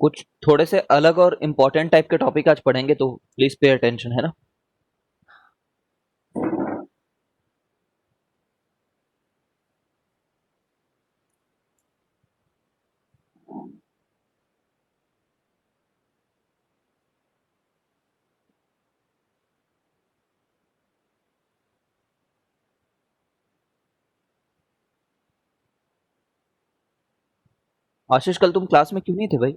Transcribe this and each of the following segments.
कुछ थोड़े से अलग और इम्पोर्टेंट टाइप के टॉपिक आज पढ़ेंगे, तो प्लीज पे अटेंशन, है ना। आशीष, कल तुम क्लास में क्यों नहीं थे भाई?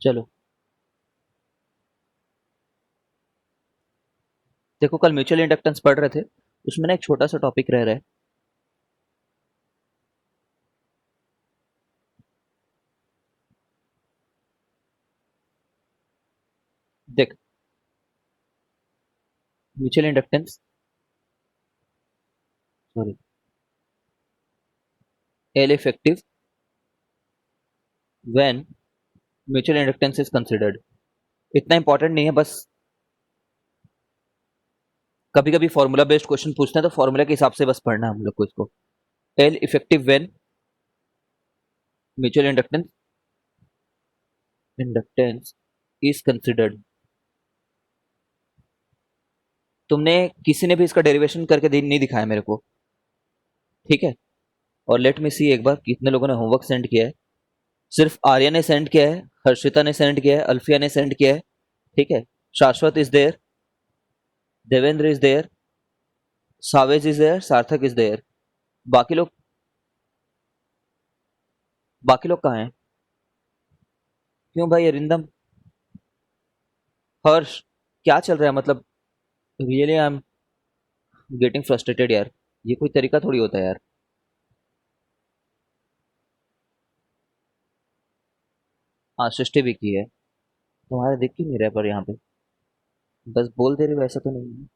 चलो, देखो कल म्यूचुअल इंडक्टेंस पढ़ रहे थे, उसमें ना एक छोटा सा टॉपिक रह रहा है। देख, mutual inductance, sorry, L effective when mutual inductance is considered. इतना इंपॉर्टेंट नहीं है, बस कभी कभी फॉर्मूला बेस्ड क्वेश्चन पूछते हैं तो फॉर्मूला के हिसाब से बस पढ़ना है हम लोग को इसको। L effective when mutual inductance is considered. तुमने किसी ने भी इसका डेरिवेशन करके नहीं दिखाया मेरे को, ठीक है। और लेट मी सी एक बार कितने लोगों ने होमवर्क सेंड किया है। सिर्फ आर्या ने सेंड किया है, हर्षिता ने सेंड किया है, अल्फिया ने सेंड किया है, ठीक है। Shashwat is there, Devendra is there, Savej is there, Sarthak is there. बाकी लोग, बाकी लोग कहाँ हैं? क्यों भाई अरिंदम, हर्ष, क्या चल रहा है मतलब? Really I am getting frustrated यार। ये कोई तरीका थोड़ी होता है यार। हाँ, सृष्टि भी की है। तुम्हारा दिख क्यों नहीं रहा पर यहाँ पे? बस बोल दे रहे हो, ऐसा तो नहीं है।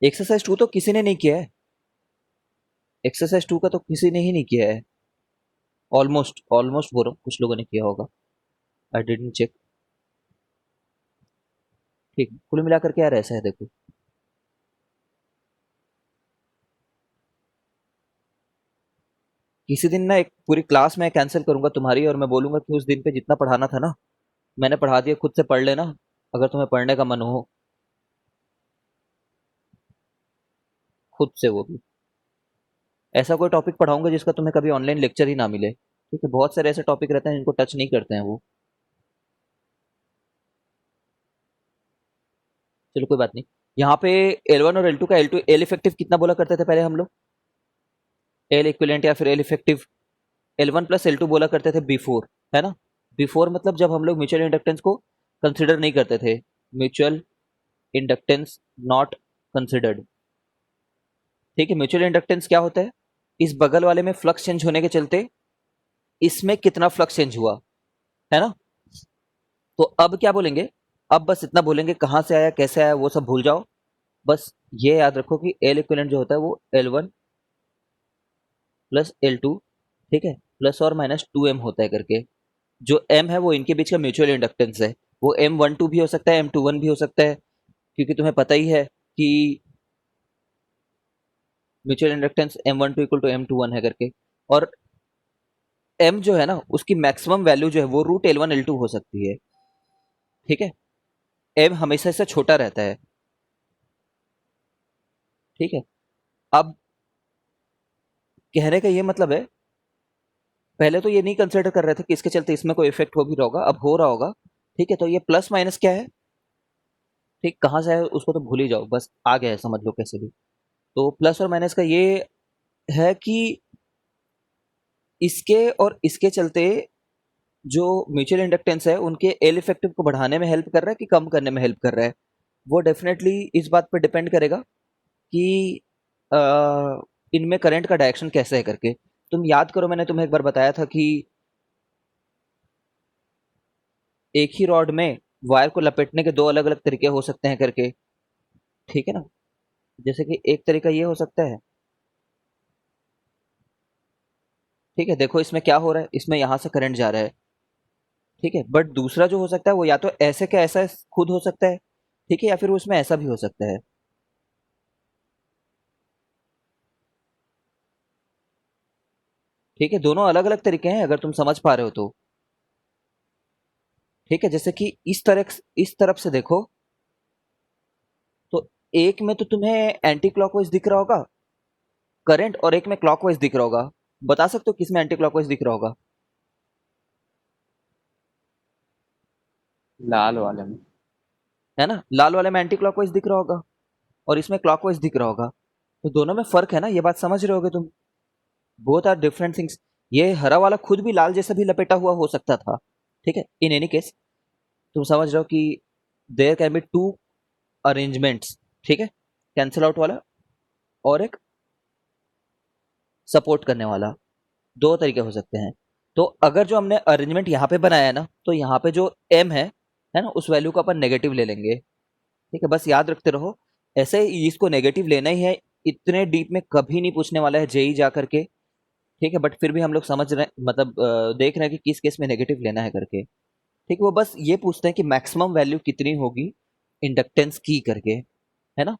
एक्सरसाइज 2 तो किसी ने नहीं किया है। एक्सरसाइज 2 का तो किसी ने ही नहीं किया है। ऑलमोस्ट ऑलमोस्ट बोल रहा हूँ, कुछ लोगों ने किया होगा। I didn't check. ठीक, कुल मिलाकर के यार ऐसा है, देखो। किसी दिन ना एक पूरी क्लास में कैंसिल करूंगा तुम्हारी, और मैं बोलूंगा कि उस दिन पे जितना पढ़ाना था ना, मैंने पढ़ा दिया, खुद से पढ़ लेना, अगर तुम्हें पढ़ने का मन हो। खुद से, वो भी ऐसा कोई टॉपिक पढ़ाऊंगा जिसका तुम्हें कभी ऑनलाइन लेक्चर ही ना मिले, ठीक है। बहुत सारे ऐसे टॉपिक रहते हैं जिनको टच नहीं करते हैं वो। चलो कोई बात नहीं। यहाँ पे L1 और L2 का, L2 एल इफेक्टिव कितना बोला करते थे पहले हम लोग? एल इक्विवेलेंट या फिर एल इफेक्टिव, L1 + L2 बोला करते थे बिफोर, है ना। बिफोर मतलब जब हम लोग म्यूचुअल इंडक्टेंस को कंसिडर नहीं करते थे। म्यूचुअल इंडक्टेंस नॉट कंसिडर्ड, ठीक है। म्यूचुअल इंडक्टेंस क्या होता है? इस बगल वाले में फ्लक्स चेंज होने के चलते इसमें कितना फ्लक्स चेंज हुआ, है ना। तो अब क्या बोलेंगे? अब बस इतना बोलेंगे, कहाँ से आया कैसे आया वो सब भूल जाओ। बस ये याद रखो कि एल इक्विवेलेंट जो होता है वो L1 + L2, ठीक है, ±2m होता है करके। जो m है वो इनके बीच का म्यूचुअल इंडक्टेंस है। वो M12 भी हो सकता है, M21 भी हो सकता है, क्योंकि तुम्हें पता ही है कि म्यूचुअल इंडक्टेंस M12 = M21 है करके। और m जो है ना, उसकी मैक्सिमम वैल्यू जो है वो √L1 L2 हो सकती है, ठीक है। m हमेशा से छोटा रहता है, ठीक है। अब कहने का ये मतलब है, पहले तो ये नहीं कंसिडर कर रहे थे कि इसके चलते इसमें कोई इफेक्ट हो भी रहा होगा, अब हो रहा होगा, ठीक है। तो ये प्लस माइनस क्या है, ठीक, कहाँ से है उसको तो भूल ही जाओ, बस आ गया है, समझ लो कैसे भी। तो प्लस और माइनस का ये है कि इसके और इसके चलते जो म्यूचुअल इंडक्टेंस है उनके एल इफेक्टिव को बढ़ाने में हेल्प कर रहा है कि कम करने में हेल्प कर रहा है। वो डेफिनेटली इस बात पर डिपेंड करेगा कि अ, इनमें करंट का डायरेक्शन कैसे है करके। तुम याद करो, मैंने तुम्हें एक बार बताया था कि एक ही रॉड में वायर को लपेटने के दो अलग अलग तरीके हो सकते हैं करके, ठीक है ना। जैसे कि एक तरीका ये हो सकता है, ठीक है, देखो इसमें क्या हो रहा है, इसमें यहाँ से करंट जा रहा है, ठीक है, बट दूसरा जो हो सकता है वो या तो ऐसे का ऐसा खुद हो सकता है, ठीक है, या फिर वो उसमें ऐसा भी हो सकता है, ठीक है, दोनों अलग अलग तरीके हैं अगर तुम समझ पा रहे हो तो, ठीक है। जैसे कि इस तरफ से देखो तो एक में तो तुम्हें एंटी क्लॉकवाइज दिख रहा होगा करंट, और एक में क्लॉकवाइज दिख रहा होगा। बता सकते हो किस में एंटी क्लॉकवाइज दिख रहा होगा? लाल वाले में। है ना, लाल वाले में एंटी क्लॉकवाइज दिख रहा होगा और इसमें क्लॉकवाइज दिख रहा होगा। तो दोनों में फर्क है ना, ये बात समझ रहे होगे तुम। Both are different things. ये हरा वाला खुद भी लाल जैसा भी लपेटा हुआ हो सकता था, ठीक है। इन एनी केस तुम समझ रहे हो कि there can be two arrangements, ठीक है, कैंसिल आउट वाला और एक सपोर्ट करने वाला, दो तरीके हो सकते हैं। तो अगर जो हमने अरेंजमेंट यहाँ पे बनाया है ना, तो यहाँ पे जो एम है ना, उस वैल्यू को अपन नेगेटिव ले लेंगे, ठीक है। बस याद रखते रहो, ऐसे ही इसको नेगेटिव लेना ही है, इतने डीप में कभी नहीं पूछने वाला है जेई जा करके, ठीक है, बट फिर भी हम लोग समझ रहे हैं, मतलब देख रहे हैं कि किस केस में नेगेटिव लेना है करके, ठीक है। वो बस ये पूछते हैं कि मैक्सिमम वैल्यू कितनी होगी इंडक्टेंस की करके, है ना।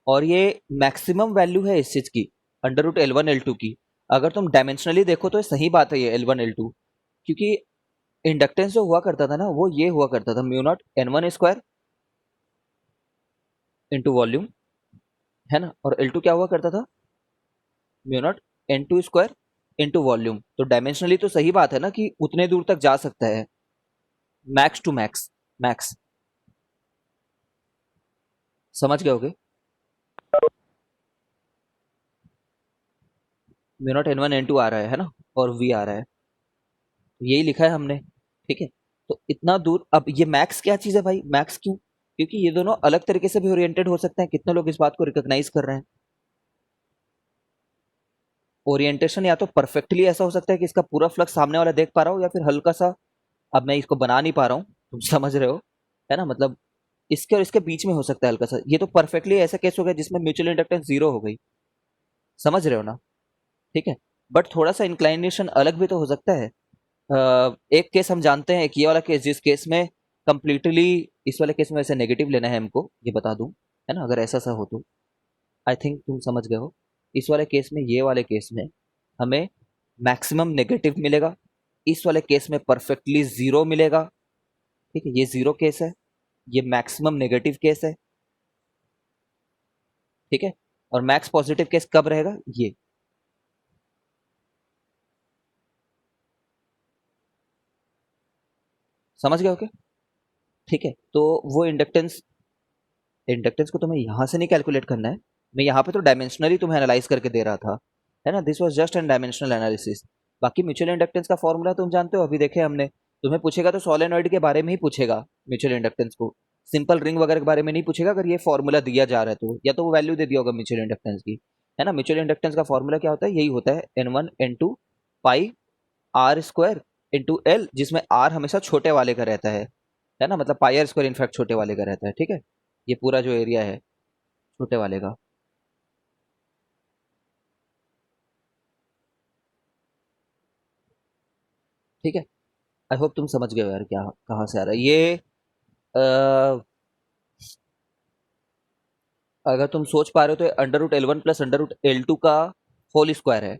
और ये मैक्सिमम वैल्यू है इस चीज की, under root L one L two की। अगर तुम डायमेंशनली देखो तो ये सही बात है, ये एल वन एल टू, क्योंकि इंडक्टेंस जो हुआ करता था ना, वो ये हुआ करता था mu not N one square into volume, है ना, और एल टू क्या हुआ करता था, mu not N two square into volume. तो डायमेंशनली तो सही बात है ना कि उतने दूर तक जा सकता है, मैक्स टू मैक्स, मैक्स, समझ गए होगे। Mu not N one N two आ रहा है ना, और वी आ रहा है, तो यही लिखा है हमने, ठीक है। तो इतना दूर, अब ये मैक्स क्या चीज है भाई, मैक्स क्यों? क्योंकि ये दोनों अलग तरीके से भी ओरिएंटेड हो सकते हैं। कितने लोग इस बात को रिकॉग्नाइज कर रहे हैं? ओरिएंटेशन या तो परफेक्टली ऐसा हो सकता है कि इसका पूरा फ्लक्स सामने वाला देख पा रहा हो, या फिर हल्का सा, अब मैं इसको बना नहीं पा रहा हूँ, तुम समझ रहे हो, है ना, मतलब इसके और इसके बीच में हो सकता है हल्का सा। ये तो परफेक्टली ऐसा केस हो गया जिसमें म्यूचुअल इंडक्टेंस जीरो हो गई, समझ रहे हो ना, ठीक है। बट थोड़ा सा इंक्लाइनेशन अलग भी तो हो सकता है। एक केस हम जानते हैं, एक ये वाला केस, जिस केस में कंप्लीटली, इस वाले केस में वैसे नेगेटिव लेना है हमको, ये बता दूं, है ना, अगर ऐसा सा हो तो आई थिंक तुम समझ गए हो। इस वाले केस में, ये वाले केस में हमें मैक्सिमम नेगेटिव मिलेगा, इस वाले केस में परफेक्टली जीरो मिलेगा, ठीक है। ये जीरो केस है, ये मैक्सिमम नेगेटिव केस है, ठीक है। और मैक्स पॉजिटिव केस कब रहेगा, ये समझ गए हो क्या? ठीक है, तो वो इंडक्टेंस, इंडक्टेंस को तुम्हें यहां से नहीं कैलकुलेट करना है, मैं यहाँ पे तो डायमेंशनली तुम्हें एनालाइज करके दे रहा था, है ना, this was just an dimensional analysis. बाकी म्यूचुअल इंडक्टेंस का फॉर्मूला तुम जानते हो, अभी देखे हमने। तुम्हें पूछेगा तो सोलेनॉइड के बारे में ही पूछेगा, म्यूचुअल इंडक्टेंस को, सिंपल रिंग वगैरह के बारे में नहीं पूछेगा। अगर ये फॉर्मूला दिया जा रहा है तो, या तो वो वैल्यू दे दिया होगा म्यूचुअल इंडक्टेंस की, है ना। म्यूचुअल इंडक्टेंस का फॉर्मूला क्या होता है, यही होता है, N one N two pi R square into L, जिसमें आर हमेशा छोटे वाले का रहता है ना, मतलब पाई आर स्क्वायर इनफैक्ट छोटे वाले का रहता है, ठीक है। ये पूरा जो एरिया है छोटे वाले का, ठीक है। आई होप तुम समझ गए हो यार, क्या कहाँ से आ रहा है ये। अगर तुम सोच पा रहे हो तो under root L one plus under root L two का होल स्क्वायर है,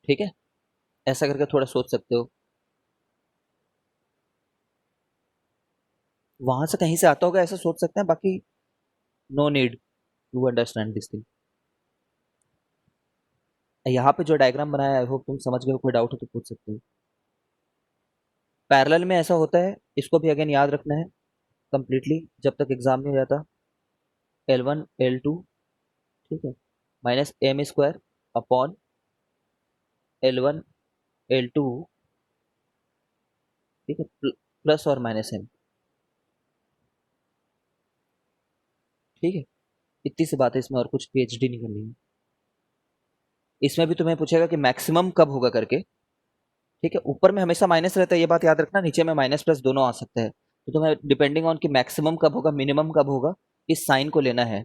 ठीक है। ऐसा करके थोड़ा सोच सकते हो, वहां से कहीं से आता होगा ऐसा सोच सकते हैं, बाकी no need to understand this thing. यहाँ पे जो डायग्राम बनाया है, आई होप तुम समझ गए हो, कोई डाउट हो तो पूछ सकते हो। पैरेलल में ऐसा होता है, इसको भी अगेन याद रखना है कंप्लीटली, जब तक एग्जाम नहीं हो जाता। एल वन एल टू, ठीक है, minus M square upon L one L two, ठीक है, प्लस और माइनस एम, ठीक है। इतनी सी बात है इसमें, और कुछ पीएचडी नहीं करनी है। इसमें भी तुम्हें पूछेगा कि मैक्सिमम कब होगा करके, ठीक है, ऊपर में हमेशा माइनस रहता है, ये बात याद रखना, नीचे में माइनस प्लस दोनों आ सकते हैं। तो तुम्हें डिपेंडिंग ऑन कि मैक्सिमम कब होगा मिनिमम कब होगा, इस साइन को लेना है।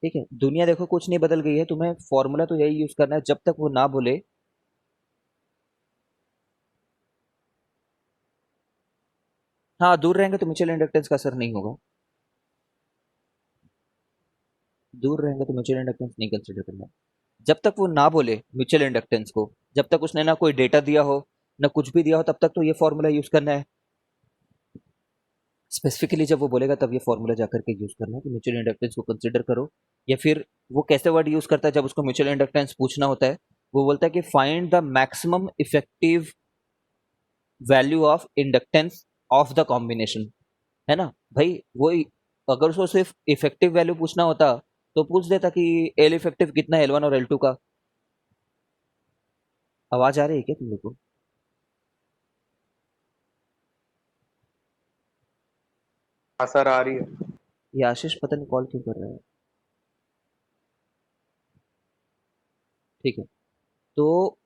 ठीक है, दुनिया देखो कुछ नहीं बदल गई है, तुम्हें फॉर्मूला तो यही यूज करना है जब तक वो ना बोले। हाँ, दूर रहेंगे तो म्यूचुअल इंडक्टेंस का असर नहीं होगा। दूर रहेंगे तो म्यूचुअल इंडक्टेंस नहीं कंसिडर करना है। जब तक वो ना बोले म्यूचुअल इंडक्टेंस को, जब तक उसने ना कोई डेटा दिया हो ना कुछ भी दिया हो, तब तक तो ये फॉर्मूला यूज करना है। स्पेसिफिकली जब वो बोलेगा तब ये फॉर्मूला जाकर के यूज करना है कि म्यूचुअल इंडक्टेंस को कंसिडर करो। या फिर वो कैसे वर्ड यूज करता है जब उसको म्यूचुअल इंडक्टेंस पूछना होता है, वो बोलता है कि find the maximum effective value of inductance of the combination. है ना भाई, वो अगर उसको सिर्फ इफेक्टिव वैल्यू पूछना होता तो पूछ देता कि एल इफेक्टिव कितना है L1 और L2 का। आवाज आ रही है क्या तुम लोग को? हाँ सर, आ रही है। ये आशीष पता नहीं कॉल क्यों कर रहा है। ठीक है, तो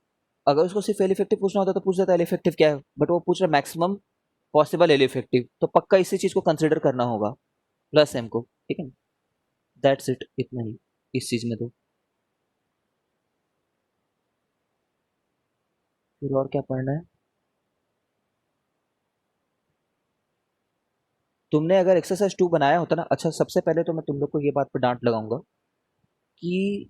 अगर उसको सिर्फ एल इफेक्टिव पूछना होता तो पूछ देता एल इफेक्टिव क्या है, बट वो पूछ रहा मैक्सिमम पॉसिबल एल इफेक्टिव, तो पक्का इसी चीज को कंसिडर करना होगा, प्लस एम को। ठीक है, दैट्स इट, इतना ही इस चीज में। तो फिर और क्या पढ़ना है? तुमने अगर एक्सरसाइज 2 बनाया होता ना, अच्छा सबसे पहले तो मैं तुम लोग को ये बात पर डांट लगाऊंगा कि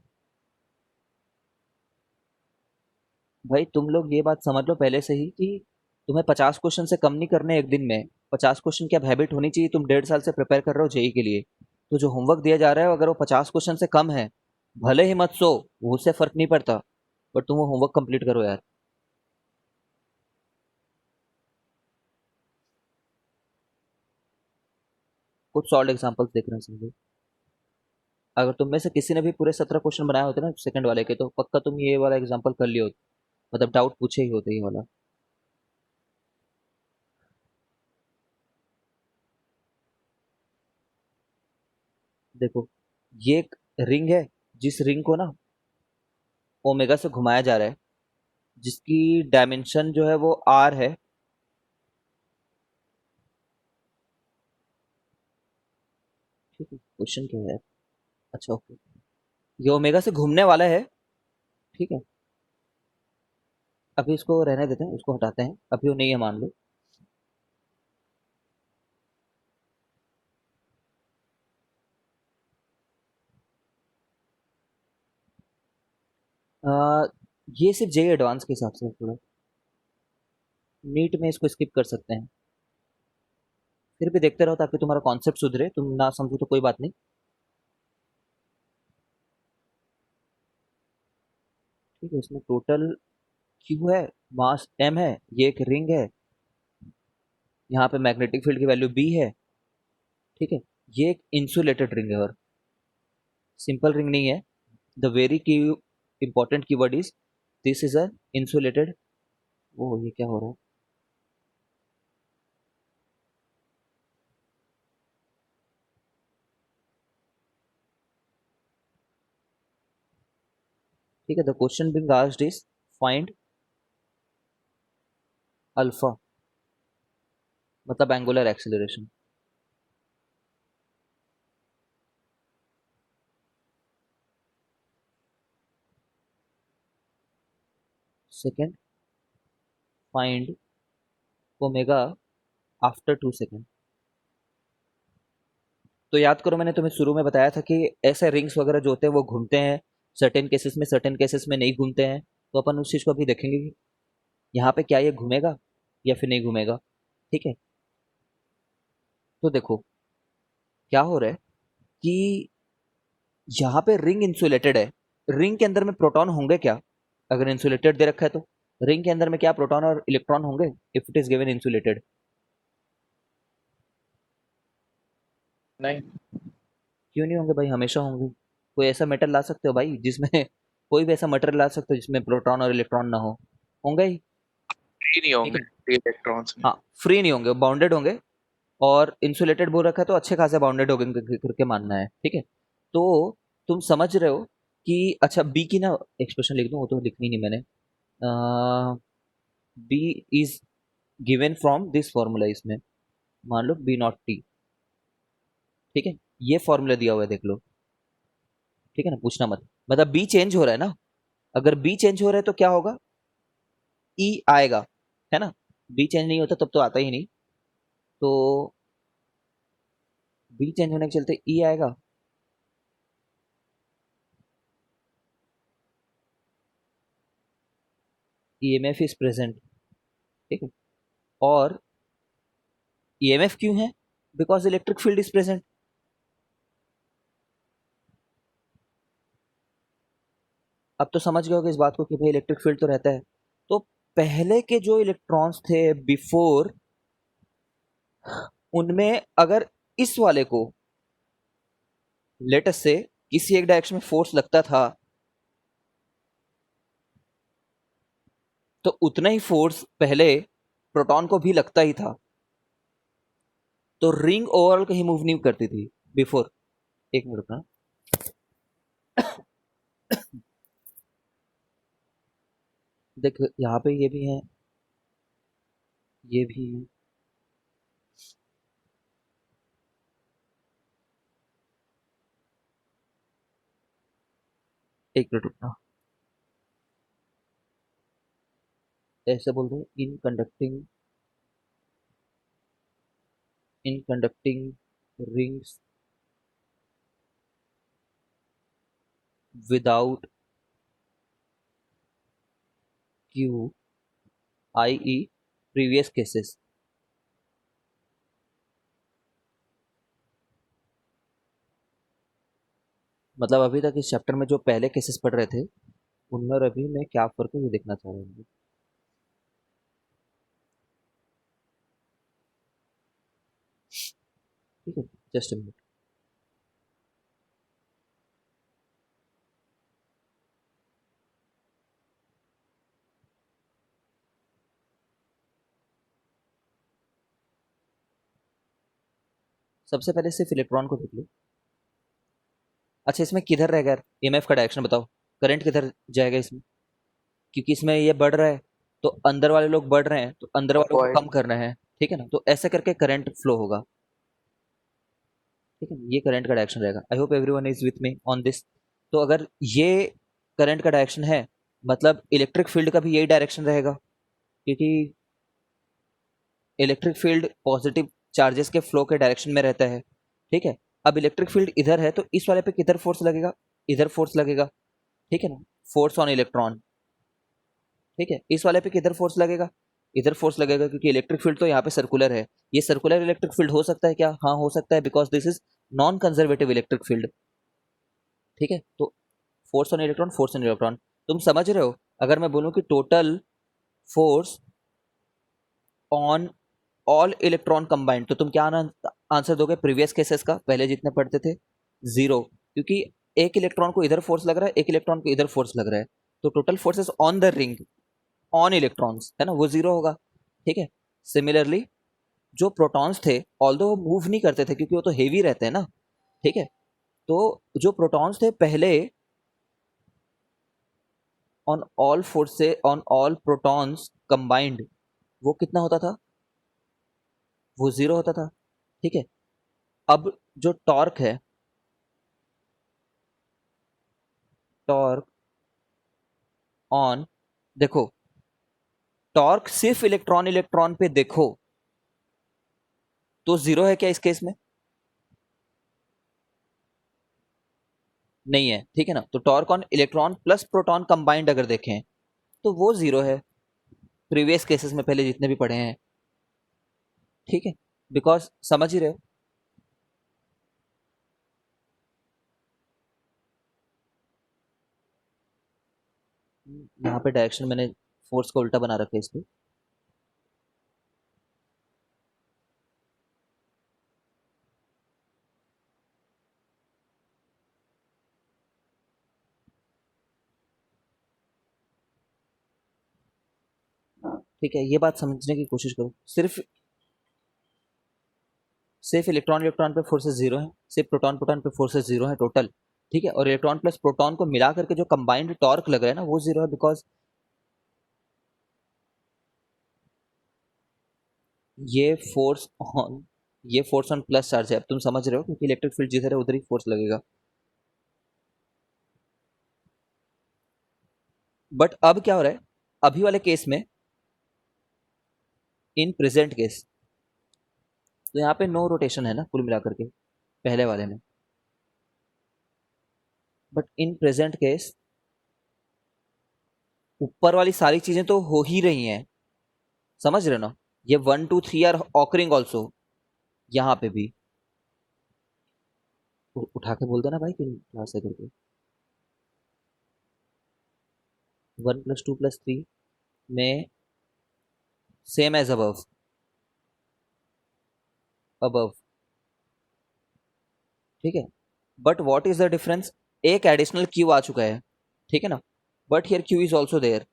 भाई तुम लोग ये बात समझ लो पहले से ही कि तुम्हें 50 क्वेश्चन से कम नहीं करने एक दिन में। 50 क्वेश्चन की अब हैबिट होनी चाहिए, तुम 1.5 साल से प्रिपेयर कर रहे हो जेई के लिए। तो जो होमवर्क दिया जा रहा है अगर वो 50 क्वेश्चन से कम है, भले ही मत सो, वो उससे फर्क नहीं पड़ता, बट तुम वो होमवर्क कंप्लीट करो यार। कुछ सॉल्व एग्जांपल्स देख रहे हैं सब लोग। अगर तुम में से किसी ने भी पूरे 17 क्वेश्चन बनाए होते ना सेकंड वाले के, तो पक्का तुम ये वाला एग्जांपल कर लियो, मतलब डाउट पूछे ही होते ये वाला। देखो, ये एक रिंग है, जिस रिंग को ना ओमेगा से घुमाया जा रहा है, जिसकी डायमेंशन जो है वो आर है। ठीक है, क्वेश्चन क्या है? अच्छा ओके, ये ओमेगा से घूमने वाला है। ठीक है, अभी इसको रहने देते हैं, उसको हटाते हैं, अभी वो नहीं है मान लो। आ, ये सिर्फ जेई एडवांस के हिसाब से है थोड़ा, नीट में इसको स्किप कर सकते हैं। फिर भी देखते रहो ताकि तुम्हारा कॉन्सेप्ट सुधरे, तुम ना समझो तो कोई बात नहीं। ठीक है, इसमें टोटल क्यू है, मास एम है, ये एक रिंग है, यहाँ पे मैग्नेटिक फील्ड की वैल्यू बी है। ठीक है, ये एक इंसुलेटेड रिंग है, और सिंपल रिंग नहीं है। The very key important keyword is this is a insulated. वो ये क्या हो रहा है? ठीक है, the question being asked is find alpha, मतलब angular acceleration. Second, find omega after 2 second. तो याद करो, मैंने तुम्हें शुरू में बताया था कि ऐसे रिंग्स वगैरह जो होते हैं वो घूमते हैं सर्टेन केसेस में, सर्टेन केसेस में नहीं घूमते हैं। तो अपन उस चीज को अभी देखेंगे कि यहाँ पे क्या ये घूमेगा या फिर नहीं घूमेगा। ठीक है, तो देखो क्या हो रहा है कि यहाँ पे रिंग इंसुलेटेड है, रिंग के अंदर में प्रोटॉन होंगे क्या? अगर इंसुलेटेड दे रखा है तो रिंग के अंदर में क्या प्रोटॉन और इलेक्ट्रॉन होंगे if it is given insulated? नहीं। क्यों नहीं होंगे भाई, हमेशा होंगे। कोई ऐसा मेटल ला सकते हो भाई जिसमें कोई भी ऐसा मटेरियल ला सकते हो जिसमें प्रोटॉन और इलेक्ट्रॉन ना हो? होंगे ही। ही नहीं ठीक होंगे। है, इलेक्ट्रॉन्स में। हाँ, फ्री नहीं होंगे, बाउंडेड होंगे। और इंसुलेटेड बोल रखा है तो अच्छे खासे बाउंडेड होंगे करके मानना है, ठीक है। तो तुम समझ रहे हो कि अच्छा बी की ना एक्सप्रेशन लिख दूं, वो तो लिखनी नहीं मैंने। B is given from this formula, इसमें मान लो बी नॉट टी, ठीक है। ये फॉर्मूला दिया हुआ है, देख लो, ठीक है ना, पूछना मत। मतलब बी चेंज हो रहा है ना, अगर बी चेंज हो रहा है तो क्या होगा, ई आएगा, है ना। बी चेंज नहीं होता तब तो आता ही नहीं, तो बी चेंज होने के चलते ई आएगा। ईएमएफ इज प्रेजेंट, ठीक है। और ईएमएफ क्यों है, because electric field is present. अब तो समझ गए होगे इस बात को कि भाई इलेक्ट्रिक फील्ड तो रहता है। तो पहले के जो इलेक्ट्रॉन्स थे बिफोर, उनमें अगर इस वाले को लेटस से किसी एक डायरेक्शन में फोर्स लगता था, तो उतना ही फोर्स पहले प्रोटॉन को भी लगता ही था। तो रिंग ओवरऑल कहीं मूव नहीं करती थी बिफोर। एक मिनट ना, देख यहाँ पे ये भी है, ये भी है। एक मिनट रुकना, ऐसे बोल दो, in conducting rings without Q, I E previous cases. मतलब अभी तक इस चैप्टर में जो पहले केसेस पढ़ रहे थे, उनमें और अभी में क्या फर्क है ये देखना चाह रहे हैं। ठीक है, जस्ट मिनट। सबसे पहले सिर्फ इलेक्ट्रॉन को देख लो। अच्छा, इसमें किधर रहेगा ईएमएफ का डायरेक्शन बताओ, करंट किधर जाएगा इसमें, क्योंकि इसमें ये बढ़ रहा है, तो अंदर वाले लोग बढ़ रहे हैं तो अंदर वालों को पॉइंट कम करना है, ठीक है ना। तो ऐसे करके करंट फ्लो होगा, ठीक है। ये करंट का डायरेक्शन रहेगा। I hope everyone is with me on this. तो अगर ये करंट का डायरेक्शन है, मतलब इलेक्ट्रिक फील्ड का भी यही डायरेक्शन रहेगा, क्योंकि इलेक्ट्रिक फील्ड पॉजिटिव चार्जेस के फ्लो के डायरेक्शन में रहता है, ठीक है। अब इलेक्ट्रिक फील्ड इधर है तो इस वाले पे किधर फोर्स लगेगा, इधर फोर्स लगेगा, ठीक है ना। फोर्स ऑन इलेक्ट्रॉन, ठीक है। इस वाले पे किधर फोर्स लगेगा, इधर फोर्स लगेगा, क्योंकि इलेक्ट्रिक फील्ड तो यहाँ पे सर्कुलर है। ये सर्कुलर इलेक्ट्रिक फील्ड हो सकता है क्या, हाँ हो सकता है, because this is non conservative electric field, ठीक है। तो force on electron, force on electron, तुम समझ रहे हो। अगर मैं बोलूं कि total force on all electron combined, तो तुम क्या आंसर दोगे प्रीवियस केसेस का, पहले जितने पढ़ते थे, जीरो। क्योंकि एक इलेक्ट्रॉन को इधर फोर्स लग रहा है, एक इलेक्ट्रॉन को इधर फोर्स लग रहा है, तो total forces on the ring on electrons, है ना, वो जीरो होगा, ठीक है। सिमिलरली जो प्रोटॉन्स थे, ऑल्दो वो मूव नहीं करते थे क्योंकि वो तो हेवी रहते हैं ना, ठीक है। तो जो प्रोटॉन्स थे पहले, on all force on all protons combined, वो कितना होता था, वो जीरो होता था, ठीक है। अब जो टॉर्क है, टॉर्क ऑन, देखो, टॉर्क सिर्फ इलेक्ट्रॉन इलेक्ट्रॉन पे देखो तो जीरो है क्या इस केस में, नहीं है, ठीक है ना। तो torque on electron plus proton combined अगर देखें तो वो जीरो है, प्रीवियस केसेस में पहले जितने भी पढ़े हैं, ठीक है। बिकॉज समझ ही रहे हो। यहाँ पे डायरेक्शन मैंने फोर्स का उल्टा बना रखा है इसको। ठीक है, ये बात समझने की कोशिश करो। सिर्फ इलेक्ट्रॉन इलेक्ट्रॉन पे फोर्सेस जीरो है, सिर्फ प्रोटॉन प्रोटॉन पे फोर्सेस जीरो है टोटल। ठीक है, और इलेक्ट्रॉन प्लस प्रोटॉन को मिला करके जो कंबाइंड टॉर्क लग रहा है ना वो जीरो है, बिकॉज ये फोर्स ऑन ये फोर्स ऑन प्लस चार्ज है। अब तुम समझ रहे हो, क्योंकि इलेक्ट्रिक फील्ड जिधर है उधर ही फोर्स लगेगा। बट अब क्या हो रहा है अभी वाले केस में, इन प्रेजेंट केस, तो यहाँ पे नो रोटेशन है ना कुल मिलाकर के पहले वाले में। बट इन प्रेजेंट केस ऊपर वाली सारी चीजें तो हो ही रही हैं, समझ रहे हो ना। ये 1 2 3 आर ऑकरिंग ऑल्सो यहाँ पे भी। उठा के बोल देना भाई कि क्लास है करके। 1 + 2 + 3 में सेम एज अबव। अबव, ठीक है। But what is the difference, एक एडिशनल क्यू आ चुका है, ठीक है ना। But here Q is also there,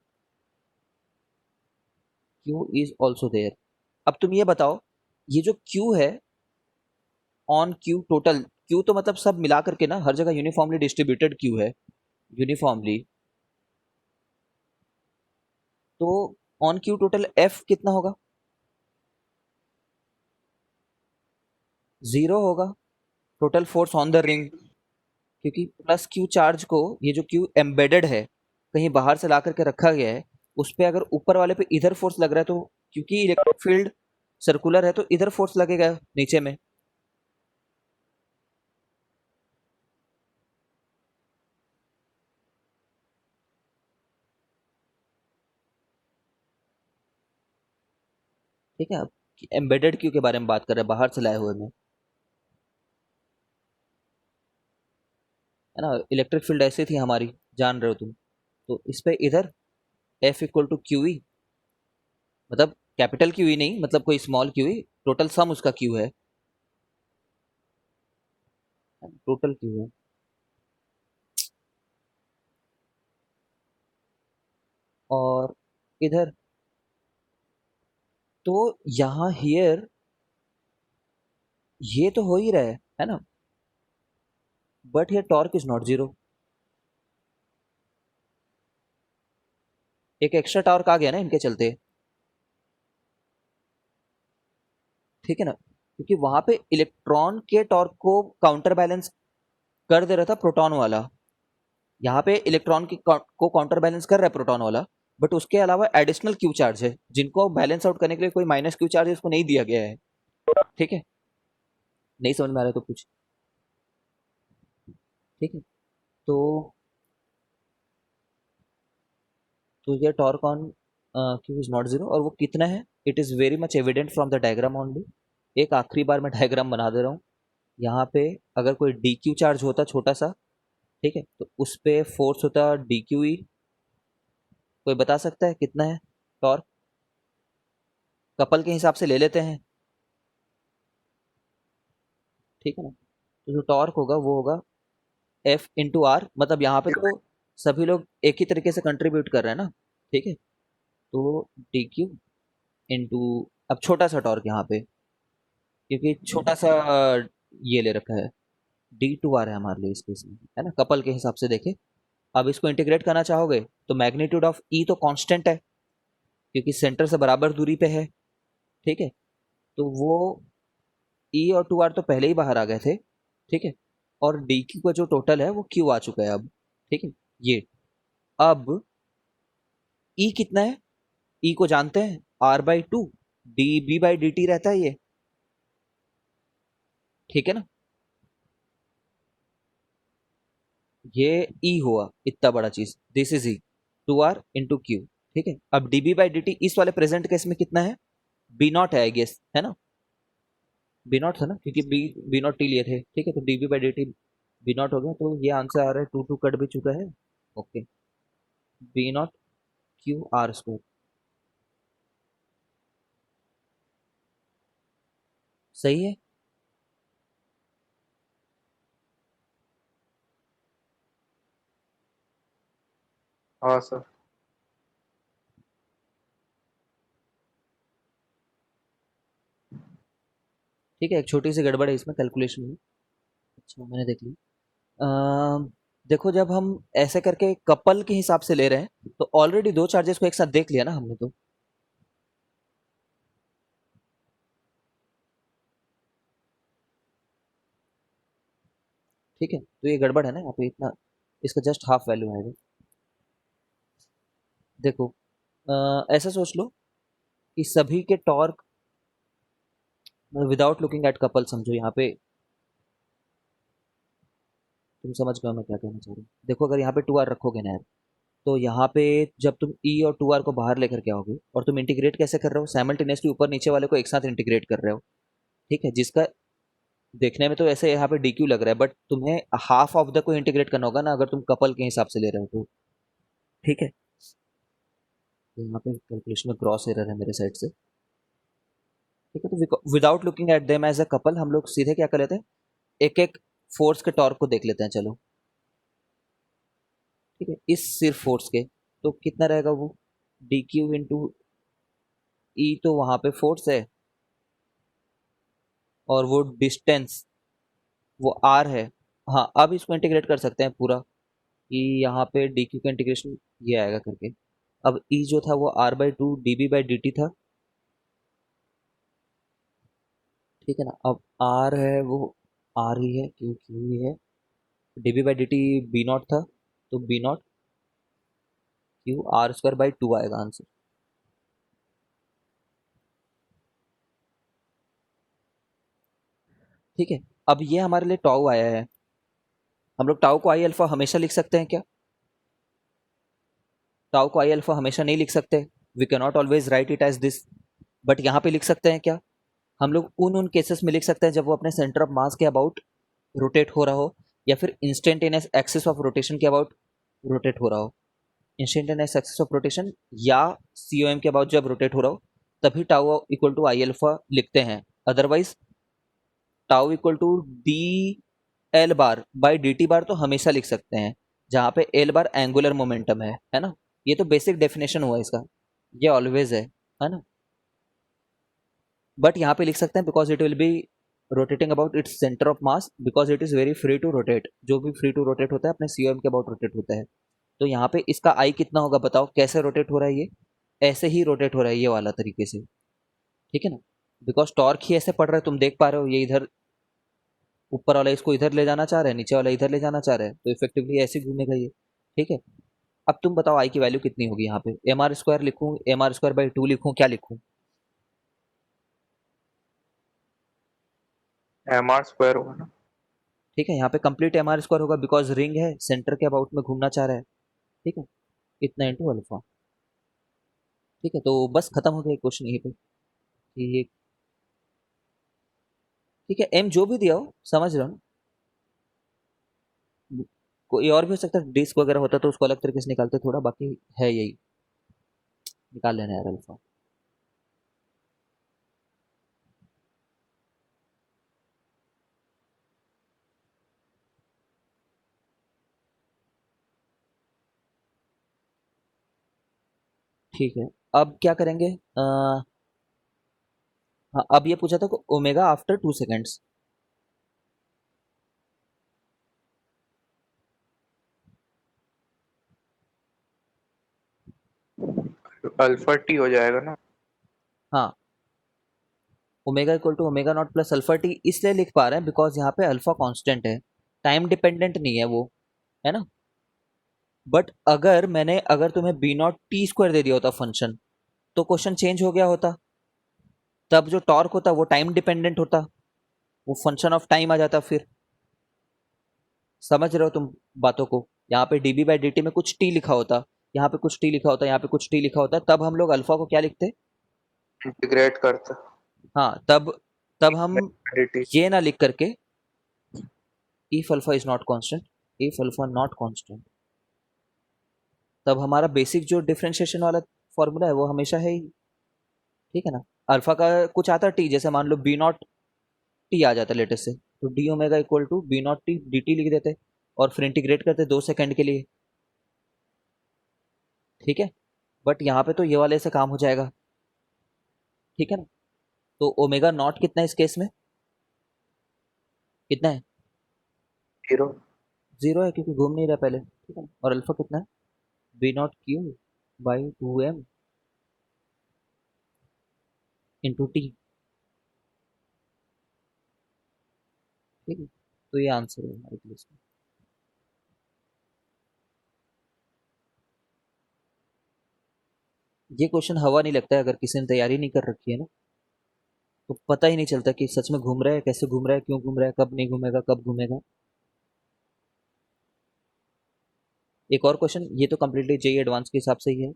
Q is also there. अब तुम ये बताओ, ये जो क्यू है ऑन क्यू टोटल, क्यू तो मतलब सब मिला करके ना हर जगह यूनिफॉर्मली डिस्ट्रीब्यूटेड क्यू है, यूनिफॉर्मली। तो ऑन क्यू टोटल एफ कितना होगा, जीरो होगा। Total force on the ring, क्योंकि प्लस क्यू चार्ज को, ये जो क्यू एम्बेडेड है कहीं बाहर से ला करके रखा गया है, उस पे अगर ऊपर वाले पे इधर फोर्स लग रहा है, तो क्योंकि इलेक्ट्रिक फील्ड सर्कुलर है तो इधर फोर्स लगेगा नीचे में। ठीक है, एम्बेडेड क्यू के बारे में बात कर रहे हैं, बाहर से लाए हुए में, है ना। इलेक्ट्रिक फील्ड ऐसी थी हमारी, जान रहे हो तुम। तो इस पे इधर F = QE, मतलब कैपिटल क्यू ही नहीं, मतलब कोई स्मॉल क्यू ही, टोटल सम उसका क्यू है, टोटल क्यू है। और इधर तो यहाँ हियर ये तो हो ही रहा है ना। But here torque is not zero, एक एक्स्ट्रा टॉर्क आ गया ना इनके चलते, ठीक है ना। क्योंकि वहां पे इलेक्ट्रॉन के टॉर्क को काउंटर बैलेंस कर दे रहा था प्रोटॉन वाला, यहाँ पे इलेक्ट्रॉन की को काउंटर बैलेंस कर रहा है प्रोटॉन वाला। बट उसके अलावा एडिशनल क्यू चार्ज है, जिनको बैलेंस आउट करने के लिए कोई माइनस क्यू चार्ज उसको नहीं दिया गया है, ठीक है। नहीं समझ में आ रहा है तो कुछ, ठीक है। तो ये torque on Q is not zero, और वो कितना है, it is very much evident from the diagram only. एक आखिरी बार मैं डायग्राम बना दे रहा हूँ। यहाँ पे अगर कोई डी क्यू चार्ज होता छोटा सा, ठीक है, तो उस पे फोर्स होता डी क्यू ई। कोई बता सकता है कितना है टॉर्क, कपल के हिसाब से ले लेते हैं, ठीक है ना। तो जो टॉर्क होगा वो होगा F × R, मतलब यहाँ पे तो सभी लोग एक ही तरीके से कंट्रीब्यूट कर रहे हैं ना, ठीक है। तो डी क्यू इंटू, अब छोटा सा टॉर्क यहाँ पे, क्योंकि छोटा सा ये ले रखा है, D × R है हमारे लिए इस केस में, है ना, कपल के हिसाब से देखे। अब इसको इंटीग्रेट करना चाहोगे तो मैग्नीट्यूड ऑफ ई तो कांस्टेंट है, क्योंकि सेंटर से बराबर दूरी पे है, ठीक है। तो वो ई और 2R तो पहले ही बाहर आ गए थे, ठीक है। और डी क्यू का जो टोटल है वो क्यू आ चुका है अब, ठीक है। ये अब ई कितना है, ई को जानते हैं, R/2, dB/dt रहता है ये, ठीक है ना। ये ई हुआ इतना बड़ा चीज, this is E, 2R × Q, ठीक है। अब dB/dt इस वाले प्रेजेंट केस में कितना है, B0 है आई गेस, है ना। B0 था ना, क्योंकि B0 t लिए थे, ठीक है। तो dB/dt B0 हो गया, तो ये आंसर आ रहा है, 2 कट भी चुका है, ओके। B0 Q R², सही है। हाँ सर। ठीक है, एक छोटी सी गड़बड़ है इसमें कैलकुलेशन में। अच्छा मैंने देख ली। देखो जब हम ऐसे करके कपल के हिसाब से ले रहे हैं तो ऑलरेडी दो चार्जेस को एक साथ देख लिया ना हमने तो। ठीक है, तो ये गड़बड़ है ना यहाँ पे, इतना इसका जस्ट हाफ वैल्यू आएगा। देखो ऐसा सोच लो कि सभी के torque without looking eight couple समझो यहाँ पे, तुम समझ गए मैं क्या कहना चाह रही हूँ। देखो अगर यहाँ पे 2r रखोगे ना यार, तो यहाँ पे जब तुम e और 2r को बाहर लेकर के आओगे और तुम इंटीग्रेट कैसे कर रहे हो, साइमल्टेनियसली ऊपर नीचे वाले को एक साथ इंटीग्रेट कर रहे हो। ठीक है, जिसका देखने में तो ऐसे यहाँ पे dq लग रहा है, बट तुम्हें हाफ ऑफ द को इंटीग्रेट करना होगा ना अगर तुम कपल के हिसाब से ले रहे हो तो। ठीक है, तो यहाँ पे कैलकुलेशन में क्रॉस एरर है मेरे साइड से। ठीक है, तो without looking at them as a couple हम लोग सीधे क्या कर लेते हैं, एक एक फोर्स के टॉर्क को देख लेते हैं चलो। ठीक है, इस सिर्फ फोर्स के तो कितना रहेगा वो, डी क्यू इंटू ई, तो वहां पे फोर्स है और वो डिस्टेंस वो आर है। हाँ अब इसको इंटीग्रेट कर सकते हैं पूरा, कि यहाँ पे डी क्यू का इंटीग्रेशन ये आएगा करके। अब ई जो था वो R by two D B by D T था। ठीक है ना, अब आर है वो आर ही है, क्यू क्यू ही है, D B by D T B naught था, तो B naught Q R square by two आएगा आंसर। ठीक है, अब ये हमारे लिए टाउ आया है, हम लोग टाउ को आई अल्फा हमेशा लिख सकते हैं क्या, टाउ को आई अल्फा हमेशा नहीं लिख सकते, we can not always write it as this, but यहाँ पे लिख सकते हैं क्या, हम लोग उन केसेस में लिख सकते हैं जब वो अपने सेंटर ऑफ मास के अबाउट रोटेट हो रहा हो, या फिर इंस्टेंटेनियस एक्सिस ऑफ रोटेशन के अबाउट रोटेट हो रहा हो। इंस्टेंटेनियस एक्सिस ऑफ रोटेशन या सी ओ एम के अबाउट जब रोटेट हो रहा हो तभी tau equal to I alpha लिखते हैं, otherwise tau equal to D L bar by D T bar तो हमेशा लिख सकते हैं, जहाँ पे एल बार एंगुलर मोमेंटम है ना। ये तो बेसिक डेफिनेशन हुआ इसका, ये ऑलवेज है ना। बट यहाँ पे लिख सकते हैं because it will be rotating about its centre of mass, because it is very free to rotate, जो भी फ्री टू रोटेट होता है अपने सी के अबाउट रोटेट होता है। तो यहाँ पे इसका आई कितना होगा बताओ, कैसे रोटेट हो रहा है ये, ऐसे ही रोटेट हो रहा है ये वाला तरीके से। ठीक है ना, बिकॉज टॉर्क ही ऐसे पड़ रहा है, तुम देख पा रहे हो ये इधर ऊपर वाला इसको इधर ले जाना चाह रहे हैं, नीचे वाला इधर ले जाना चाह रहे हैं, तो इफेक्टिवली ऐसे घूमेगा ये। ठीक है, अब तुम बताओ आई की वैल्यू कितनी होगी, यहाँ पे एम आर स्क्वायर लिखूँ, M R square by two लिखूँ, क्या लिखूँ। एम आर स्क्वायर होगा ना। ठीक है, यहाँ पे कंप्लीट एम आर स्क्वायर होगा बिकॉज रिंग है, सेंटर के अबाउट में घूमना चाह रहा है। ठीक है, इतना इंटू अल्फा। ठीक है, तो बस खत्म हो गया क्वेश्चन यहीं पे कि ये। ठीक है, एम जो भी दिया हो समझ रहे हो ना, कोई और भी हो सकता है, डिस्क वगैरह होता तो उसको अलग तरीके से निकालते थोड़ा, बाकी है यही, निकाल लेना यार अल्फा। ठीक है, अब क्या करेंगे हाँ अब ये पूछा था कि omega after 2 seconds. Alpha T हो जाएगा ना। हाँ, omega equal to omega naught plus alpha T इसलिए लिख पा रहे हैं बिकॉज यहाँ पे अल्फा कांस्टेंट है, टाइम डिपेंडेंट नहीं है वो, है ना। बट अगर तुम्हें बी नॉट टी स्क्वायर दे दिया होता फंक्शन, तो क्वेश्चन चेंज हो गया होता, तब जो टॉर्क होता वो टाइम डिपेंडेंट होता, वो फंक्शन ऑफ टाइम आ जाता फिर। समझ रहे हो तुम बातों को, यहाँ पे D B by D T में कुछ टी लिखा होता, यहाँ पे कुछ टी लिखा होता, यहाँ पे कुछ टी लिखा होता, तब हम लोग अल्फा को क्या लिखते। इंटीग्रेट करते हाँ तब तब हम dt। ये ना लिख करके if alpha is not constant, if alpha not constant, तब हमारा बेसिक जो डिफरेंशिएशन वाला फॉर्मूला है वो हमेशा है ही। ठीक है ना, अल्फा का कुछ आता टी, जैसे मान लो बी नॉट टी आ जाता लेटेस्ट से, तो D omega equal to B naught T D T लिख देते और फिर इंटीग्रेट करते 2 सेकेंड के लिए। ठीक है, बट यहाँ पे तो ये वाले से काम हो जाएगा। ठीक है ना, तो ओमेगा नॉट कितना है इस केस में, कितना है? 0। 0 है क्योंकि घूम नहीं रहा पहले, ठीक है ना। और अल्फा कितना है? B naught Q by 2m into T, ठीक है। तो ये आंसर है हमारे केस में। ये क्वेश्चन हवा नहीं लगता है, अगर किसी ने तैयारी नहीं कर रखी है ना, तो पता ही नहीं चलता कि सच में घूम रहा है, कैसे घूम रहा है, क्यों घूम रहा है, कब नहीं घूमेगा, कब घूमेगा। एक और क्वेश्चन, ये तो कम्प्लीटली जेई एडवांस के हिसाब से ही है,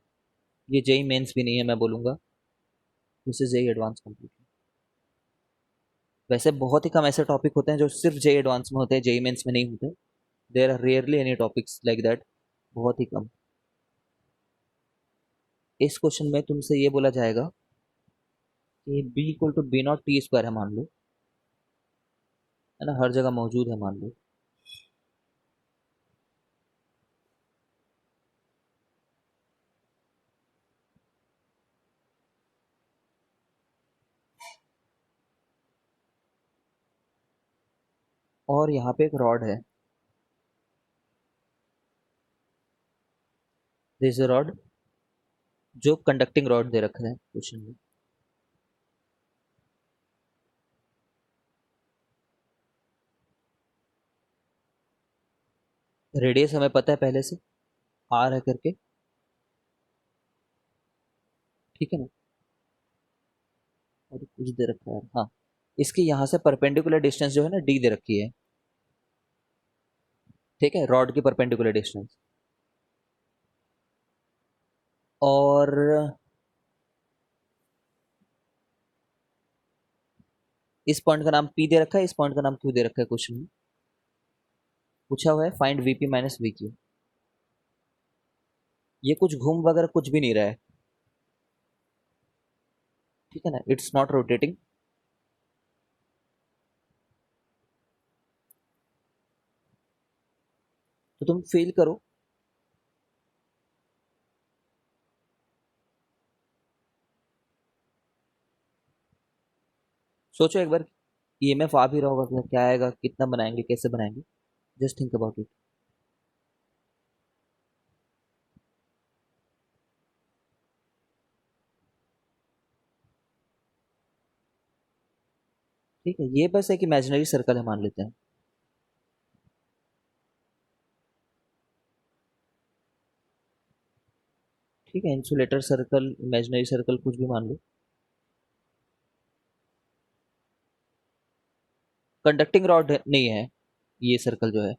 ये जेई मेंस भी नहीं है मैं बोलूंगा, this is JEE advance complete. वैसे बहुत ही कम ऐसे टॉपिक होते हैं जो सिर्फ जेई एडवांस में होते हैं, जेई मेंस में नहीं होते। There are rarely any topics like that, बहुत ही कम। इस क्वेश्चन में तुमसे ये बोला जाएगा कि B equal to B naught T square है मान लो, है ना, हर जगह मौजूद है मान लो। और यहाँ पे एक रॉड है, दिस रॉड, जो कंडक्टिंग रॉड दे रखा है क्वेश्चन में। रेडियस हमें पता है पहले से, आर है करके, ठीक है ना। और कुछ दे रखा है, हाँ, इसके यहाँ से परपेंडिकुलर डिस्टेंस जो है ना, डी दे रखी है, ठीक है, रॉड की परपेंडिकुलर डिस्टेंस। और इस पॉइंट का नाम पी दे रखा है, इस पॉइंट का नाम क्यू दे रखा है, क्वेश्चन में पूछा हुआ है find VP minus we Q. ये कुछ घूम वगैरह कुछ भी नहीं रहा है, ठीक है ना, इट्स नॉट रोटेटिंग। तो तुम फील करो, सोचो एक बार, ईएमएफ आ भी रहा होगा, क्या आएगा, कितना बनाएंगे, कैसे बनाएंगे, जस्ट थिंक अबाउट इट। ठीक है, ये बस एक इमेजिनरी सर्कल है मान लेते हैं, ठीक है, इंसुलेटर सर्कल, इमेजिनरी सर्कल, कुछ भी मान लो। कंडक्टिंग रॉड नहीं है ये सर्कल जो है।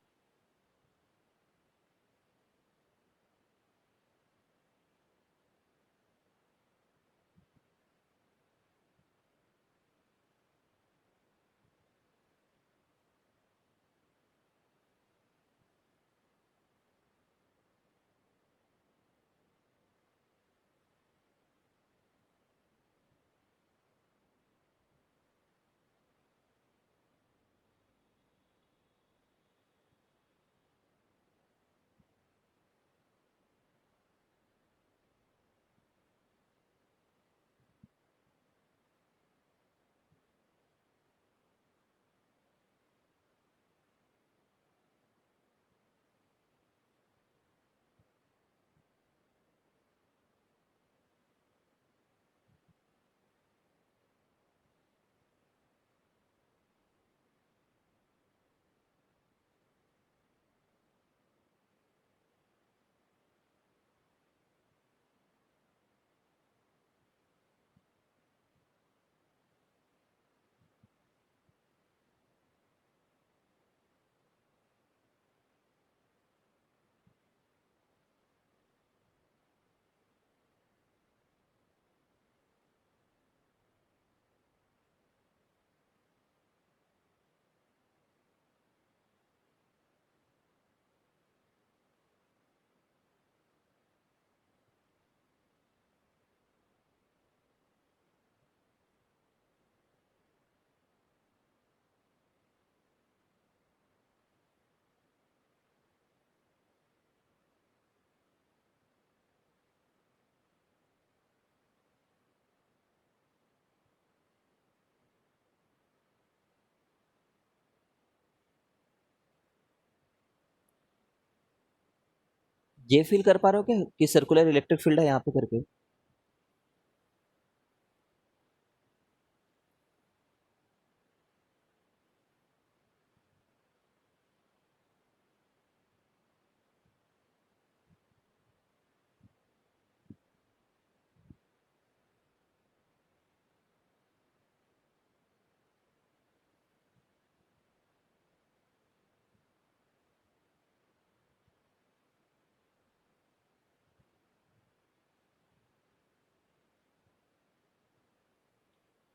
ये फील कर पा रहे हो क्या कि सर्कुलर इलेक्ट्रिक फील्ड है यहाँ पे करके?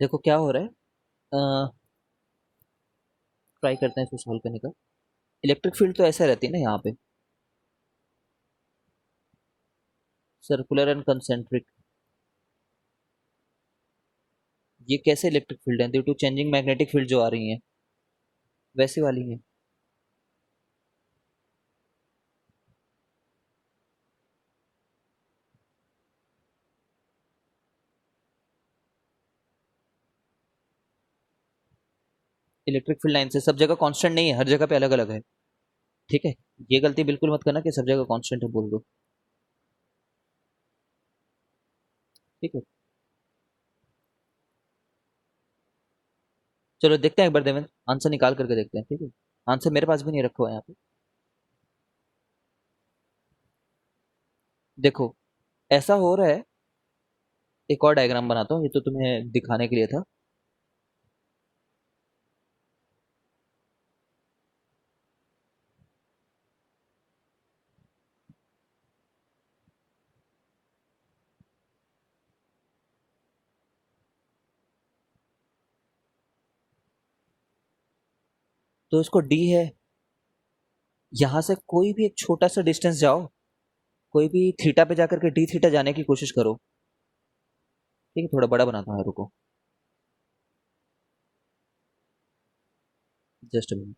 देखो क्या हो रहा है, ट्राई करते हैं इसको सॉल्व करने का। इलेक्ट्रिक फील्ड तो ऐसे रहती है ना यहाँ पे, सर्कुलर एंड कंसेंट्रिक। ये कैसे इलेक्ट्रिक फील्ड है? Due to changing magnetic field जो आ रही है वैसी वाली है। इलेक्ट्रिक फील्ड लाइन से सब जगह कांस्टेंट नहीं है, हर जगह पे अलग अलग है। ठीक है, ये गलती बिल्कुल मत करना कि सब जगह कांस्टेंट है बोल दो। ठीक है, चलो देखते हैं एक बार देवेंद्र, आंसर निकाल करके देखते हैं। ठीक है, आंसर मेरे पास भी नहीं रखा हुआ है यहाँ पे। देखो ऐसा हो रहा है, एक और डायग्राम बनाता हूँ, ये तो तुम्हें दिखाने के लिए था। तो इसको डी है, यहाँ से कोई भी एक छोटा सा डिस्टेंस जाओ, कोई भी थीटा पे जाकर के डी थीटा जाने की कोशिश करो। ठीक है, थोड़ा बड़ा बनाता हूँ, रुको जस्ट मिनट।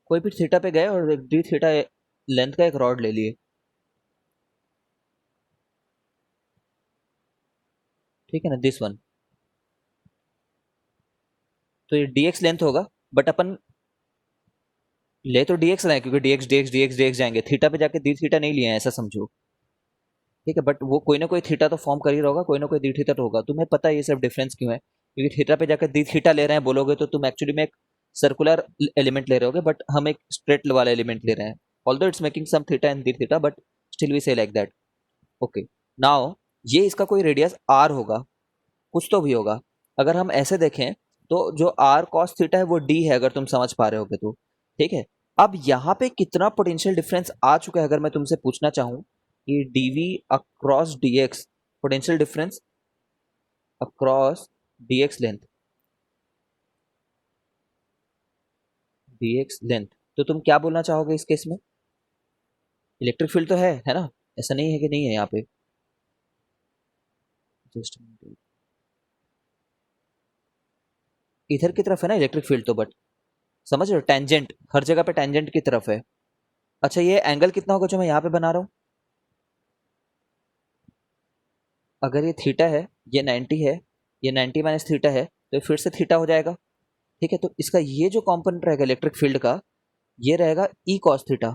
कोई भी थीटा पे गए और एक डी थीटा लेंथ का एक रॉड ले लिए। ठीक है ना, दिस वन। तो ये डी एक्स लेंथ होगा, बट अपन ले तो डी एक्स रहे हैं क्योंकि D x D x D x D x जाएंगे, थीटा पे जाके डी थीटा नहीं लिए हैं ऐसा समझो। ठीक है, बट वो कोई ना कोई थीटा तो फॉर्म कर ही रहा होगा, कोई ना कोई डी थीटा तो होगा। तुम्हें पता है ये सब डिफरेंस क्यों है? क्योंकि थीटा पे जाकर डी थीटा ले रहे हैं बोलोगे तो तुम एक्चुअली में एक सर्कुलर एलिमेंट ले रहे होगे, बट हम एक स्ट्रेट वाला एलिमेंट ले रहे हैं। Although it's making some theta and D theta, but still we say like that. Okay, now ये इसका कोई रेडियस आर होगा, कुछ तो भी होगा। अगर हम ऐसे देखें तो जो आर कॉस थीटा है वो डी है, अगर तुम समझ पा रहे होगे तो। ठीक है, अब यहाँ पे कितना पोटेंशियल डिफरेंस आ चुका है अगर मैं तुमसे पूछना चाहूँ कि DV across DX, potential difference across DX length, DX length, तो तुम क्या बोलना चाहोगे इस केस में? इलेक्ट्रिक फील्ड तो है ना, ऐसा नहीं है कि नहीं है यहाँ पे। जस्ट इधर की तरफ है ना इलेक्ट्रिक फील्ड तो, बट समझ रहे हो, टेंजेंट हर जगह पे टेंजेंट की तरफ है। अच्छा, ये एंगल कितना होगा जो मैं यहाँ पे बना रहा हूँ? अगर ये थीटा है, ये 90 है, ये 90 माइनस थीटा है, तो फिर से थीटा हो जाएगा। ठीक है, तो इसका ये जो कंपोनेंट रहेगा इलेक्ट्रिक फील्ड का, ये रहेगा ई कॉस थीटा।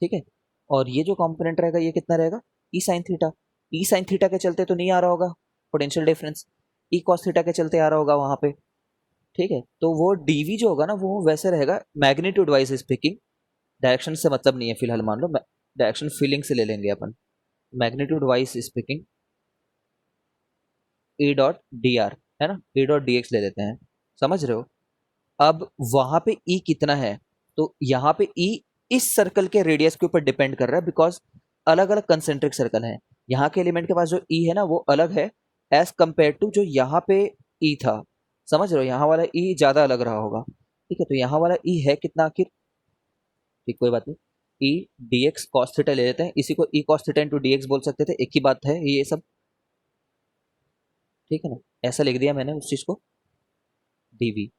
ठीक है, और ये जो कंपोनेंट रहेगा ये कितना रहेगा? ई साइन थीटा। ई साइन थीटा के चलते तो नहीं आ रहा होगा potential difference, E cos theta के चलते आ रहा होगा वहां पे। ठीक है, तो वो डीवी जो होगा ना वो वैसे रहेगा मैग्नीट्यूड वाइज स्पीकिंग। डायरेक्शन से मतलब नहीं है फिलहाल, मान लो डायरेक्शन फीलिंग से ले लेंगे अपन। Magnitude wise speaking E dot D R, है ना, ई डॉट डी एक्स ले लेते हैं। समझ रहे हो? अब वहां पे ई कितना है, तो यहाँ पे ई इस सर्कल के रेडियस के ऊपर डिपेंड कर रहा है, बिकॉज अलग अलग कंसेंट्रिक सर्कल है। यहाँ के एलिमेंट के पास जो ई है ना वो अलग है एज कंपेयर टू जो यहाँ पे ई था। समझ रहे हो, यहाँ वाला ई ज्यादा अलग रहा होगा। ठीक है, तो यहाँ वाला ई है कितना आखिर? ठीक, कोई बात नहीं, E D x cos theta ले लेते हैं, इसी को E cos theta into D x बोल सकते थे, एक ही बात है ये सब। ठीक है ना, ऐसा लिख दिया मैंने उस चीज को, डीवी।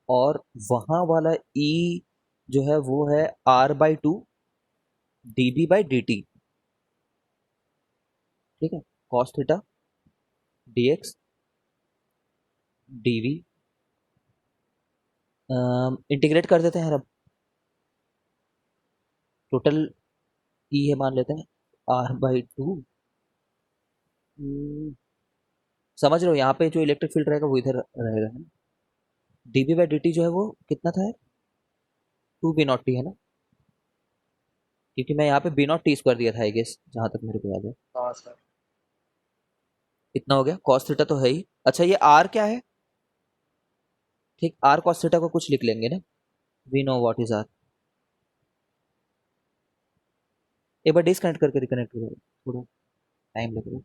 और वहाँ वाला ई जो है वो है r/2 dB/dt, ठीक है, cos theta dx dv। Integrate कर देते हैं अब, टोटल ई है मान लेते हैं r/2। समझ रहे हो, यहाँ पे जो इलेक्ट्रिक फील्ड रहेगा वो इधर रहेगा, है ना। dB/dt जो है वो कितना था, 2b0t है ना, क्योंकि मैं यहाँ पे b0t स्क्वायर दिया था आई गेस, जहाँ तक मेरे को याद है। हाँ सर। इतना हो गया, cos थीटा तो है ही। अच्छा ये r क्या है, ठीक, r cos थीटा को कुछ लिख लेंगे ना, we know what is r। एक बार डिस्कनेक्ट करके रिकनेक्ट करो, थोड़ा टाइम लगेगा।